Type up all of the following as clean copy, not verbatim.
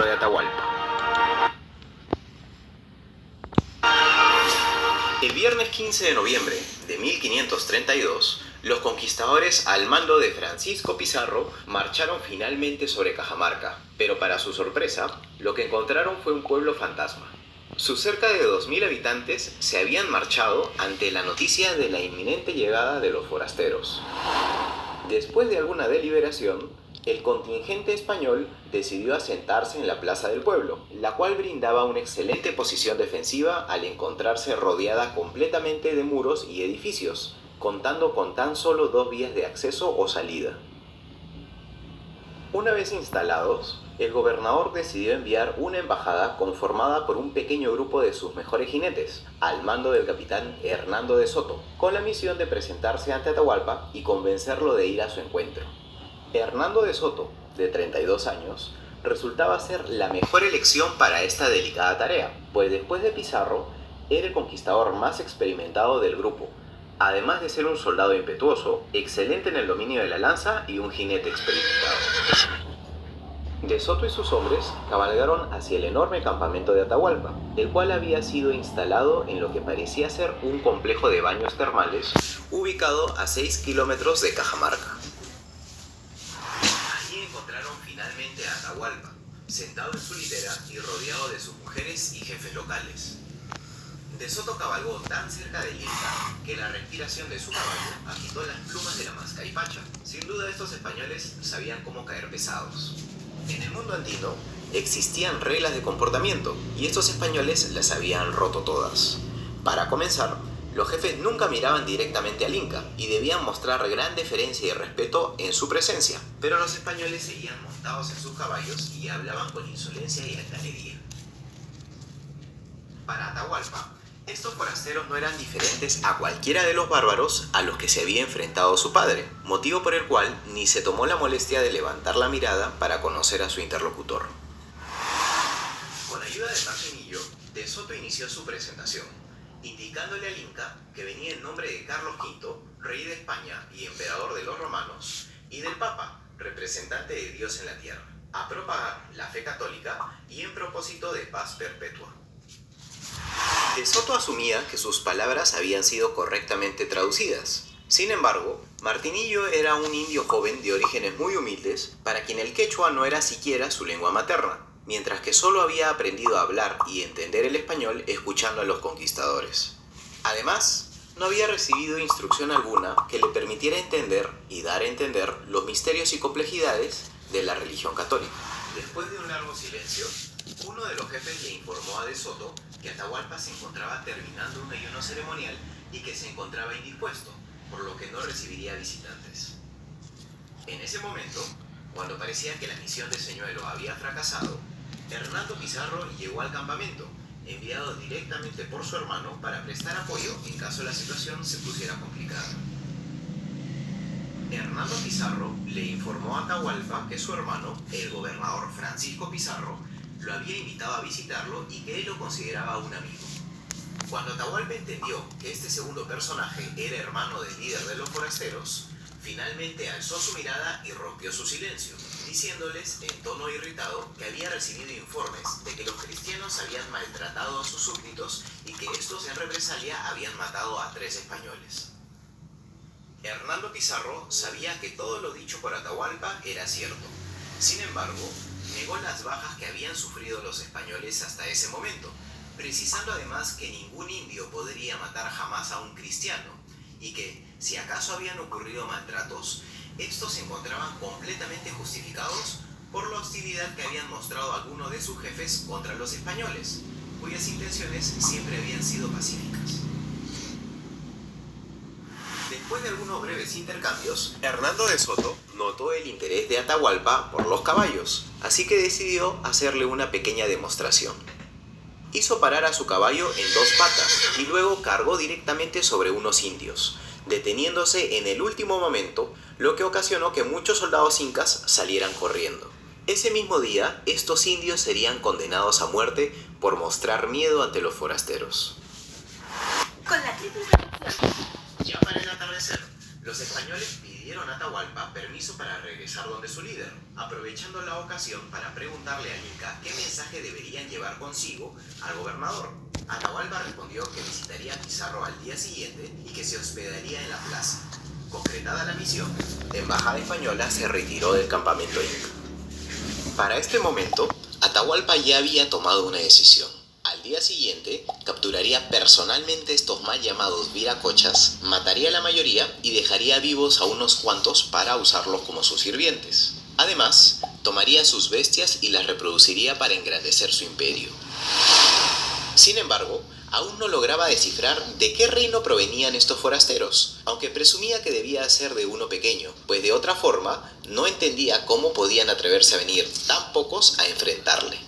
centro de Atahualpa. El viernes 15 de noviembre de 1532, los conquistadores al mando de Francisco Pizarro marcharon finalmente sobre Cajamarca, pero para su sorpresa, lo que encontraron fue un pueblo fantasma. Sus cerca de 2000 habitantes se habían marchado ante la noticia de la inminente llegada de los forasteros. Después de alguna deliberación, el contingente español decidió asentarse en la plaza del pueblo, la cual brindaba una excelente posición defensiva al encontrarse rodeada completamente de muros y edificios, contando con tan solo 2 vías de acceso o salida. Una vez instalados, el gobernador decidió enviar una embajada conformada por un pequeño grupo de sus mejores jinetes, al mando del capitán Hernando de Soto, con la misión de presentarse ante Atahualpa y convencerlo de ir a su encuentro. Hernando de Soto, de 32 años, resultaba ser la mejor elección para esta delicada tarea, pues después de Pizarro, era el conquistador más experimentado del grupo, además de ser un soldado impetuoso, excelente en el dominio de la lanza y un jinete experimentado. De Soto y sus hombres cabalgaron hacia el enorme campamento de Atahualpa, el cual había sido instalado en lo que parecía ser un complejo de baños termales ubicado a 6 kilómetros de Cajamarca. Allí encontraron finalmente a Atahualpa, sentado en su litera y rodeado de sus mujeres y jefes locales. De Soto cabalgó tan cerca del Inca que la respiración de su caballo agitó las plumas de la mascaripacha. Sin duda estos españoles sabían cómo caer pesados. En el mundo andino existían reglas de comportamiento y estos españoles las habían roto todas. Para comenzar, los jefes nunca miraban directamente al Inca y debían mostrar gran deferencia y respeto en su presencia, pero los españoles seguían montados en sus caballos y hablaban con insolencia y altanería. Para Atahualpa, estos forasteros no eran diferentes a cualquiera de los bárbaros a los que se había enfrentado su padre, motivo por el cual ni se tomó la molestia de levantar la mirada para conocer a su interlocutor. Con ayuda de Martinillo, De Soto inició su presentación, indicándole al Inca que venía en nombre de Carlos V, rey de España y emperador de los romanos, y del Papa, representante de Dios en la tierra, a propagar la fe católica y en propósito de paz perpetua. De Soto asumía que sus palabras habían sido correctamente traducidas. Sin embargo, Martinillo era un indio joven de orígenes muy humildes, para quien el quechua no era siquiera su lengua materna, mientras que solo había aprendido a hablar y entender el español escuchando a los conquistadores. Además, no había recibido instrucción alguna que le permitiera entender y dar a entender los misterios y complejidades de la religión católica. Después de un largo silencio, uno de los jefes le informó a De Soto que Atahualpa se encontraba terminando un ayuno ceremonial y que se encontraba indispuesto, por lo que no recibiría visitantes. En ese momento, cuando parecía que la misión de señuelo había fracasado, Hernando Pizarro llegó al campamento, enviado directamente por su hermano para prestar apoyo en caso la situación se pusiera complicada. Hernando Pizarro le informó a Atahualpa que su hermano, el gobernador Francisco Pizarro, lo había invitado a visitarlo y que él lo consideraba un amigo. Cuando Atahualpa entendió que este segundo personaje era hermano del líder de los forasteros, finalmente alzó su mirada y rompió su silencio, diciéndoles en tono irritado que había recibido informes de que los cristianos habían maltratado a sus súbditos y que estos en represalia habían matado a 3 españoles. Hernando Pizarro sabía que todo lo dicho por Atahualpa era cierto. Sin embargo, negó las bajas que habían sufrido los españoles hasta ese momento, precisando además que ningún indio podría matar jamás a un cristiano, y que, si acaso habían ocurrido maltratos, estos se encontraban completamente justificados por la hostilidad que habían mostrado algunos de sus jefes contra los españoles, cuyas intenciones siempre habían sido pacíficas. Después de algunos breves intercambios, Hernando de Soto notó el interés de Atahualpa por los caballos, así que decidió hacerle una pequeña demostración. Hizo parar a su caballo en 2 patas y luego cargó directamente sobre unos indios, deteniéndose en el último momento, lo que ocasionó que muchos soldados incas salieran corriendo. Ese mismo día, estos indios serían condenados a muerte por mostrar miedo ante los forasteros. Con la triple producción. Ya para el atardecer, Los españoles pidieron a Atahualpa permiso para regresar donde su líder, aprovechando la ocasión para preguntarle al Inca qué mensaje deberían llevar consigo al gobernador. Atahualpa respondió que visitaría a Pizarro al día siguiente y que se hospedaría en la plaza. Concretada la misión, la embajada española se retiró del campamento inca. Para este momento, Atahualpa ya había tomado una decisión. Al día siguiente, capturaría personalmente estos mal llamados viracochas, mataría a la mayoría y dejaría vivos a unos cuantos para usarlos como sus sirvientes. Además, tomaría sus bestias y las reproduciría para engrandecer su imperio. Sin embargo, aún no lograba descifrar de qué reino provenían estos forasteros, aunque presumía que debía ser de uno pequeño, pues de otra forma no entendía cómo podían atreverse a venir tan pocos a enfrentarle.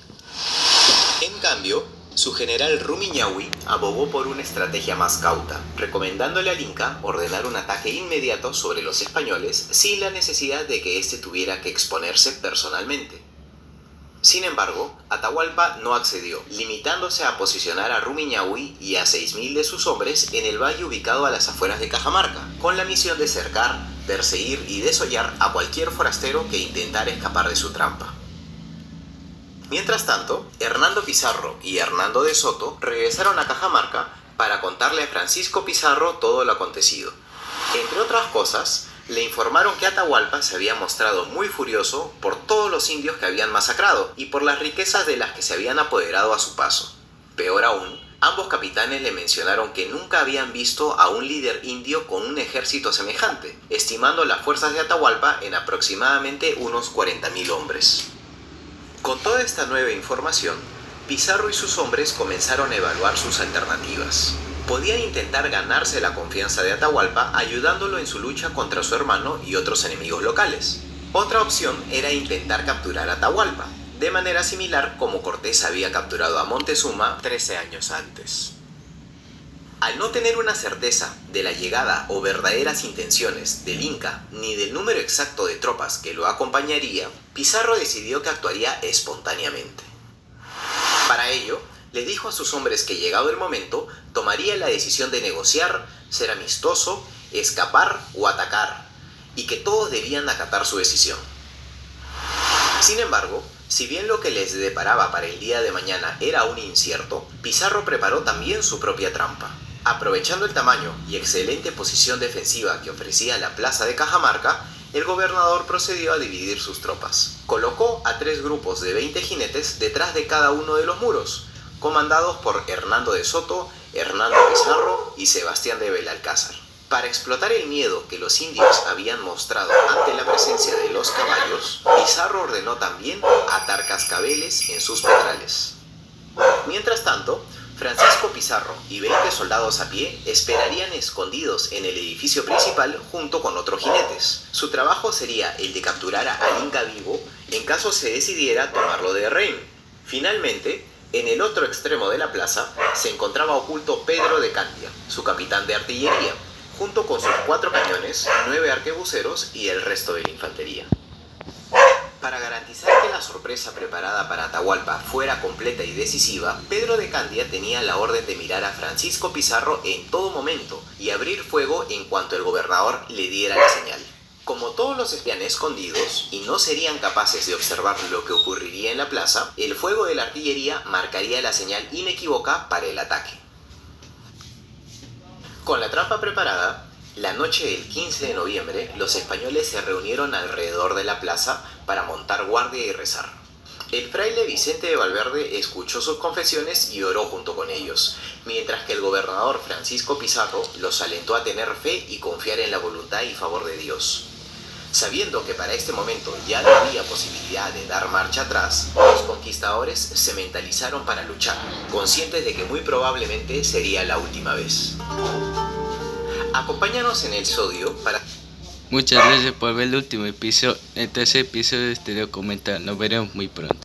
En cambio, su general Rumiñahui abogó por una estrategia más cauta, recomendándole al Inca ordenar un ataque inmediato sobre los españoles sin la necesidad de que éste tuviera que exponerse personalmente. Sin embargo, Atahualpa no accedió, limitándose a posicionar a Rumiñahui y a 6.000 de sus hombres en el valle ubicado a las afueras de Cajamarca, con la misión de cercar, perseguir y desollar a cualquier forastero que intentara escapar de su trampa. Mientras tanto, Hernando Pizarro y Hernando de Soto regresaron a Cajamarca para contarle a Francisco Pizarro todo lo acontecido. Entre otras cosas, le informaron que Atahualpa se había mostrado muy furioso por todos los indios que habían masacrado y por las riquezas de las que se habían apoderado a su paso. Peor aún, ambos capitanes le mencionaron que nunca habían visto a un líder indio con un ejército semejante, estimando las fuerzas de Atahualpa en aproximadamente unos 40.000 hombres. Con toda esta nueva información, Pizarro y sus hombres comenzaron a evaluar sus alternativas. Podían intentar ganarse la confianza de Atahualpa ayudándolo en su lucha contra su hermano y otros enemigos locales. Otra opción era intentar capturar a Atahualpa, de manera similar como Cortés había capturado a Montezuma 13 años antes. Al no tener una certeza de la llegada o verdaderas intenciones del Inca ni del número exacto de tropas que lo acompañaría, Pizarro decidió que actuaría espontáneamente. Para ello, le dijo a sus hombres que llegado el momento, tomaría la decisión de negociar, ser amistoso, escapar o atacar, y que todos debían acatar su decisión. Sin embargo, si bien lo que les deparaba para el día de mañana era aún incierto, Pizarro preparó también su propia trampa. Aprovechando el tamaño y excelente posición defensiva que ofrecía la plaza de Cajamarca, el gobernador procedió a dividir sus tropas. Colocó a 3 grupos de 20 jinetes detrás de cada uno de los muros, comandados por Hernando de Soto, Hernando Pizarro y Sebastián de Belalcázar. Para explotar el miedo que los indios habían mostrado ante la presencia de los caballos, Pizarro ordenó también atar cascabeles en sus petrales. Mientras tanto, Francisco Pizarro y 20 soldados a pie esperarían escondidos en el edificio principal junto con otros jinetes. Su trabajo sería el de capturar al Inca vivo en caso se decidiera tomarlo de rehén. Finalmente, en el otro extremo de la plaza se encontraba oculto Pedro de Candia, su capitán de artillería, junto con sus 4 cañones, 9 arquebuceros y el resto de la infantería. Para garantizar que la sorpresa preparada para Atahualpa fuera completa y decisiva, Pedro de Candia tenía la orden de mirar a Francisco Pizarro en todo momento y abrir fuego en cuanto el gobernador le diera la señal. Como todos los estarían escondidos y no serían capaces de observar lo que ocurriría en la plaza, el fuego de la artillería marcaría la señal inequívoca para el ataque. Con la trampa preparada, la noche del 15 de noviembre, los españoles se reunieron alrededor de la plaza para montar guardia y rezar. El fraile Vicente de Valverde escuchó sus confesiones y oró junto con ellos, mientras que el gobernador Francisco Pizarro los alentó a tener fe y confiar en la voluntad y favor de Dios. Sabiendo que para este momento ya no había posibilidad de dar marcha atrás, los conquistadores se mentalizaron para luchar, conscientes de que muy probablemente sería la última vez. Acompáñanos en el episodio para... Muchas gracias por ver el último episodio, el tercer episodio de este documental. Nos veremos muy pronto.